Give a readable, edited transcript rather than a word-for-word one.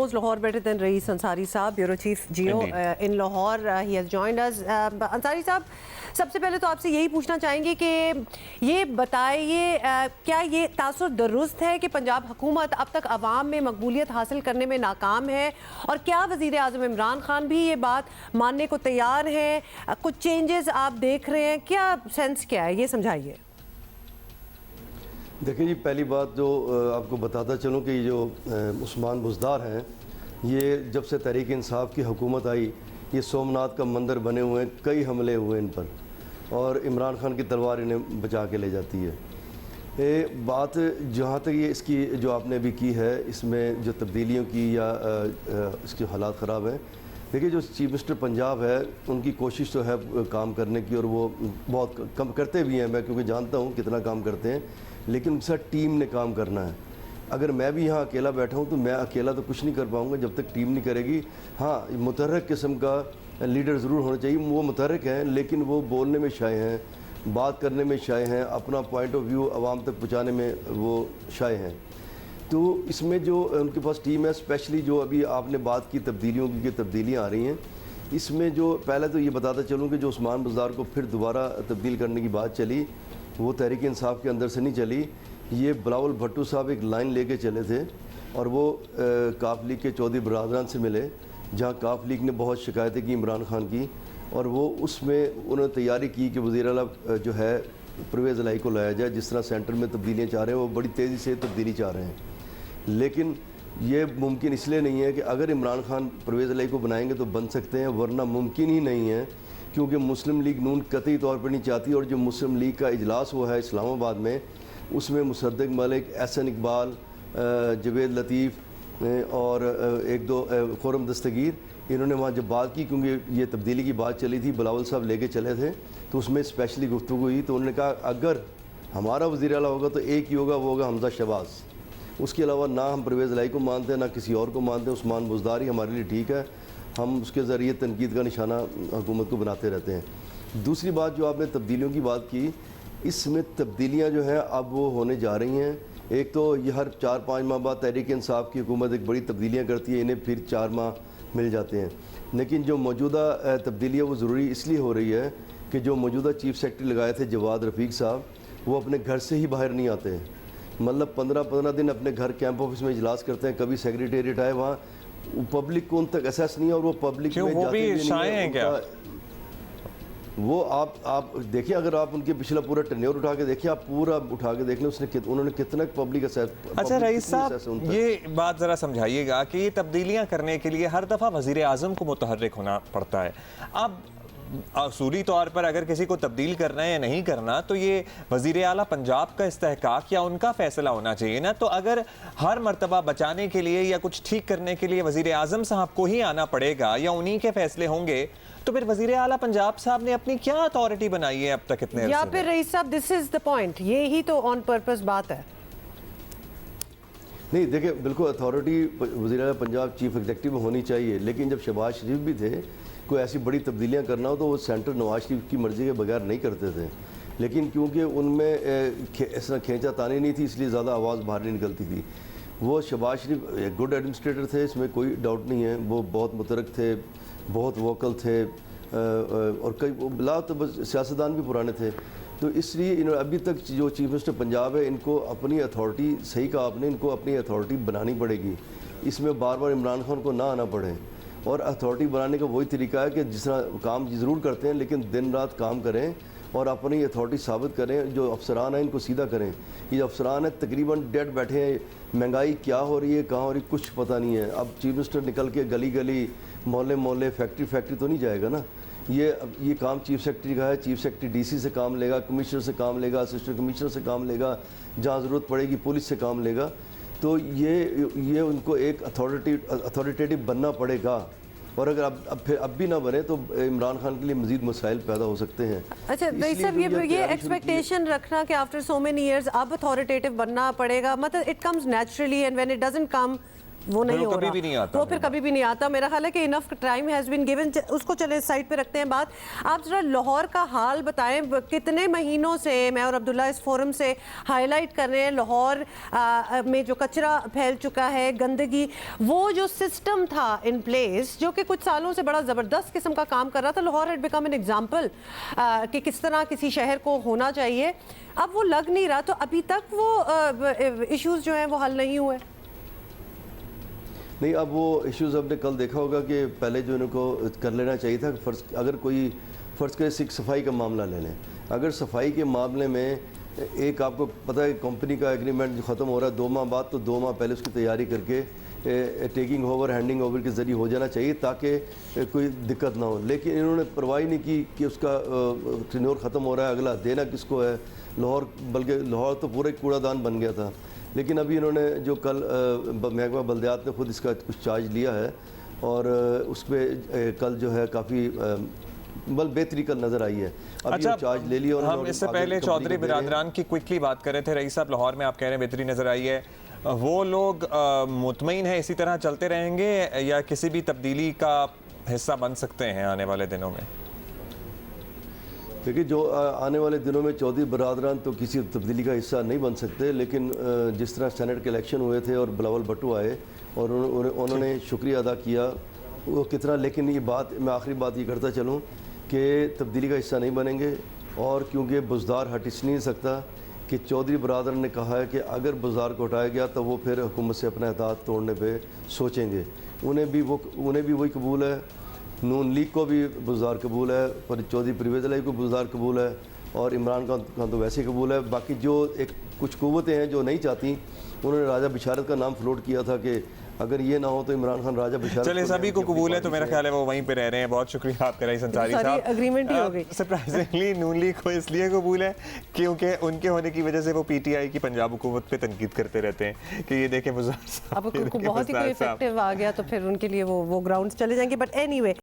knows Lahore better than Raees Ansari Saab, Bureau Chief Geo in Lahore. He has joined us. Ansari Saab, सबसे पहले तो आपसे यही पूछना चाहेंगे कि ये बताइए क्या ये तासुर दुरुस्त है कि पंजाब हुकूमत अब तक अवाम में मकबूलियत हासिल करने में नाकाम है, और क्या वज़ीर आज़म इमरान खान भी ये बात मानने को तैयार हैं? कुछ चेंजेस आप देख रहे हैं, क्या सेंस क्या है, ये समझाइए। देखिए जी, पहली बात जो आपको बताता चलूँ कि जो उस्मान बुज़दार हैं, ये जब से तहरीक इंसाफ की हुकूमत आई, ये सोमनाथ का मंदिर बने हुए हैं, कई हमले हुए इन पर, और इमरान खान की तलवार इन्हें बचा के ले जाती है। ये बात जहाँ तक ये इसकी जो आपने अभी की है, इसमें जो तब्दीलियों की या इसके हालात ख़राब हैं, देखिए जो चीफ मिनिस्टर पंजाब है, उनकी कोशिश तो है काम करने की, और वो बहुत कम करते भी हैं, मैं क्योंकि जानता हूँ कितना काम करते हैं, लेकिन उनके साथ टीम ने काम करना है। अगर मैं भी यहाँ अकेला बैठा हूँ तो मैं अकेला तो कुछ नहीं कर पाऊँगा जब तक टीम नहीं करेगी। हाँ, मुतहर्रिक किस्म का लीडर ज़रूर होना चाहिए, वो मुतहर्रिक हैं लेकिन वो बोलने में शाये हैं, बात करने में शाये हैं, अपना पॉइंट ऑफ व्यू आवाम तक पहुँचाने में वो शाये हैं। तो इसमें जो उनके पास टीम है, स्पेशली जो अभी आपने बात की तब्दीलियों की, तब्दीलियाँ आ रही हैं, इसमें जो पहले तो ये बताता चलूँ कि जो उस्मान बुज़दार को फिर दोबारा तब्दील करने की बात चली, वो तहरीक इंसाफ के अंदर से नहीं चली। ये बिलावल भट्टू साहब एक लाइन लेके चले थे, और वो काफ लीग के चौधरी बरादरान से मिले, जहाँ काफ लीग ने बहुत शिकायतें की इमरान खान की, और वो उसमें उन्होंने तैयारी की कि वज़ीर आला जो है परवेज़ इलाही को लाया जाए। जिस तरह सेंटर में तब्दीलियाँ चाह रहे हैं, वो बड़ी तेज़ी से तब्दीली चाह रहे हैं, लेकिन ये मुमकिन इसलिए नहीं है कि अगर इमरान खान परवेज़ इलाही को बनाएंगे तो बन सकते हैं, वरना मुमकिन ही नहीं है, क्योंकि मुस्लिम लीग नून कतई तौर पर नहीं चाहती। और जो मुस्लिम लीग का इजलास हुआ है इस्लामाबाद में, उसमें मुसद्दिक मलिक, एहसन इकबाल, जवेद लतीफ़ और एक दो खुरम दस्तगीर, इन्होंने वहाँ जब बात की, क्योंकि ये तब्दीली की बात चली थी, बिलावल साहब लेके चले थे, तो उसमें स्पेशली गुफ्तगू हुई। तो उन्होंने कहा अगर हमारा वज़ीर आला होगा तो एक ही होगा, वो होगा हमजा शहबाज। उसके अलावा ना हम परवेज़ इलाही को मानते हैं, ना किसी और को मानते हैं। उस्मान बुज़दार ही हमारे लिए ठीक है, हम उसके ज़रिए तनकीद का निशाना हुकूमत को बनाते रहते हैं। दूसरी बात जो आपने तब्दीलियों की बात की, इसमें तब्दीलियाँ जो हैं अब वो होने जा रही हैं। एक तो ये हर 4-5 माह बाद तहरीक इंसाफ की हुकूमत एक बड़ी तब्दीलियाँ करती है, इन्हें फिर 4 माह मिल जाते हैं। लेकिन जो मौजूदा तब्दीलियाँ वो ज़रूरी इसलिए हो रही है कि जो मौजूदा चीफ सेक्रेटरी लगाए थे जवाद रफ़ीक साहब, वो अपने घर से ही बाहर नहीं आते हैं। मतलब 15-15 दिन अपने घर कैंप ऑफिस में इजलास करते हैं, कभी सेक्रेटेरिएट आए, वहाँ पब्लिक को उन तक एसेस नहीं है, और वो पब्लिक में वो भी शाये हैं क्या? वो आप देखिए, अगर आप उनके पिछला पूरा टेन्योर उठा के देखिए, आप पूरा उठा के देख लें उन्होंने कितना पब्लिक असेस। अच्छा रईस साहब, ये बात ज़रा समझाइएगा कि ये तब्दीलियाँ करने के लिए हर दफ़ा वज़ीर आज़म को मुतहर्रिक होना पड़ता है। अब असूली तौर पर अगर किसी को तब्दील करना है या नहीं करना, तो ये वज़ीर आला पंजाब का इस्तेहकाक या उनका फ़ैसला होना चाहिए ना। तो अगर हर मरतबा बचाने के लिए या कुछ ठीक करने के लिए वज़ीर आज़म साहब को ही आना पड़ेगा या उन्हीं के फ़ैसले होंगे, तो फिर वज़ीर आला पंजाब साहब ने अपनी क्या अथॉरिटी बनाई है अब तक इतने? या फिर रईस साहब, दिस इज द पॉइंट, ये ही तो ऑन पर्पस बात है। नहीं, देखिए बिल्कुल अथॉरिटी वज़ीर आला पंजाब चीफ एग्जीक्यूटिव होनी चाहिए, लेकिन जब शहबाज शरीफ भी थे, कोई ऐसी बड़ी तब्दीलियाँ करना हो तो वो सेंटर नवाज शरीफ की मर्ज़ी के बगैर नहीं करते थे। लेकिन क्योंकि उनमें इस तरह खींचा तानी नहीं थी, इसलिए ज़्यादा आवाज़ बाहर नहीं निकलती थी। वो शहबाज शरीफ एक गुड एडमिनिस्ट्रेटर थे, इसमें कोई डाउट नहीं है। वो बहुत मुतरक थे, बहुत वोकल थे, और कई बिला तो बस सियासतदान भी पुराने थे। तो इसलिए इन्होंने अभी तक जो चीफ मिनिस्टर पंजाब है, इनको अपनी अथॉरिटी, सही कहा आपने, इनको अपनी अथॉरिटी बनानी पड़ेगी। इसमें बार बार इमरान खान को ना आना पड़े। और अथॉरिटी बनाने का वही तरीका है कि जिस तरह काम ज़रूर करते हैं, लेकिन दिन रात काम करें और अपनी अथॉरिटी साबित करें। जो अफसरान हैं, इनको सीधा करें। ये अफसरान हैं तकरीबन डेड बैठे हैं, महंगाई क्या हो रही है, कहाँ हो रही, कुछ पता नहीं है। अब चीफ मिनिस्टर निकल के गली गली, मोहल्ले मोहल्ले, फैक्ट्री तो नहीं जाएगा ना। ये काम चीफ सेक्रेटरी का है। चीफ सेक्रेटरी डीसी से काम लेगा, कमिश्नर से काम लेगा, असिस्टेंट कमिश्नर से काम लेगा, जहाँ ज़रूरत पड़ेगी पुलिस से काम लेगा। तो ये उनको एक अथॉरिटेटिव बनना पड़ेगा। और अगर अब भी ना बने तो इमरान खान के लिए मजीद मसाइल पैदा हो सकते हैं। अच्छा रईस साहब, ये एक्सपेक्टेशन रखना कि आफ्टर सो मेनी इयर्स अब अथॉरिटेटिव बनना पड़ेगा, मतलब it comes naturally, and when it doesn't come वो नहीं फिर वो हो कभी रहा, भी नहीं आता वो फिर कभी भी नहीं आता। मेरा ख्याल है कि enough time has been given, उसको चले साइड पे रखते हैं बात। आप जरा लाहौर का हाल बताएं, कितने महीनों से मैं और अब्दुल्ला इस फोरम से हाईलाइट कर रहे हैं लाहौर में जो कचरा फैल चुका है, गंदगी, वो जो सिस्टम था इन प्लेस जो कि कुछ सालों से बड़ा ज़बरदस्त किस्म का काम कर रहा था, Lahore had become an example कि किस तरह किसी शहर को होना चाहिए, अब वो लग नहीं रहा। तो अभी तक वो इश्यूज जो हैं वो हल नहीं हुए। नहीं, अब वो इश्यूज़ आपने कल देखा होगा कि पहले जो इनको कर लेना चाहिए था। अगर कोई फ़र्ज़ करे सफाई का मामला ले लें, अगर सफाई के मामले में एक आपको पता है कंपनी का एग्रीमेंट जो ख़त्म हो रहा है 2 माह बाद, तो 2 माह पहले उसकी तैयारी करके टेकिंग ओवर हैंडिंग ओवर के ज़रिए हो जाना चाहिए ताकि कोई दिक्कत ना हो। लेकिन इन्होंने परवाह नहीं की कि उसका टेन्योर ख़त्म हो रहा है, अगला देना किसको है। लाहौर, बल्कि लाहौर तो पूरा कूड़ादान बन गया था। लेकिन अभी इन्होंने जो कल महकमा बल्दियात ने खुद इसका कुछ चार्ज लिया है और उस पर कल जो है काफ़ी बेहतरी कल नज़र आई है। अभी अच्छा, चार्ज ले लिया हम इससे पहले चौधरी बिरादरान की क्विकली बात कर रहे थे। रईस साहब, लाहौर में आप कह रहे हैं बेहतरी नज़र आई है, वो लोग मुतमईन है इसी तरह चलते रहेंगे या किसी भी तब्दीली का हिस्सा बन सकते हैं आने वाले दिनों में? देखिए, जो आने वाले दिनों में चौधरी बरादरान तो किसी तब्दीली का हिस्सा नहीं बन सकते, लेकिन जिस तरह सेनेट के इलेक्शन हुए थे और बिलावल भुट्टो आए और उन्होंने शुक्रिया अदा किया वो कितना। लेकिन ये बात, मैं आखिरी बात ये करता चलूँ कि तब्दीली का हिस्सा नहीं बनेंगे, और क्योंकि बुज़दार हट इस नहीं सकता कि चौधरी बरादर ने कहा है कि अगर बुज़दार को हटाया गया तो वो फिर हुकूमत से अपना इत्तेहाद तोड़ने पे सोचेंगे। उन्हें भी वही कबूल है, नून लीग को भी बुज़दार कबूल है, पर चौधरी परवेज़ इलाही को बुज़दार कबूल है, और इमरान खान तो वैसे ही कबूल है। बाकी जो कुछ कुव्वतें हैं जो नहीं चाहती, उन्होंने राजा बिशारत का नाम फ्लोट किया था कि अगर ये ना हो तो इमरान खान राजा बिशारत। चलिए, सभी को कबूल है तो मेरा ख्याल है वो वहीं पे रह रहे हैं। बहुत शुक्रिया आपका रईस अंसारी साहब। एग्रीमेंट ही हो गई। सरप्राइजिंगली नून लीग को इसलिए कबूल है क्योंकि उनके होने की वजह से वो पीटीआई की पंजाब हुकूमत पे तनकीद करते रहते हैं कि ये देखें बुज़दार साहब, अब बहुत ही कोई इफेक्टिव आ गया तो फिर उनके लिए वो ग्राउंड्स चले जाएंगे। But anyway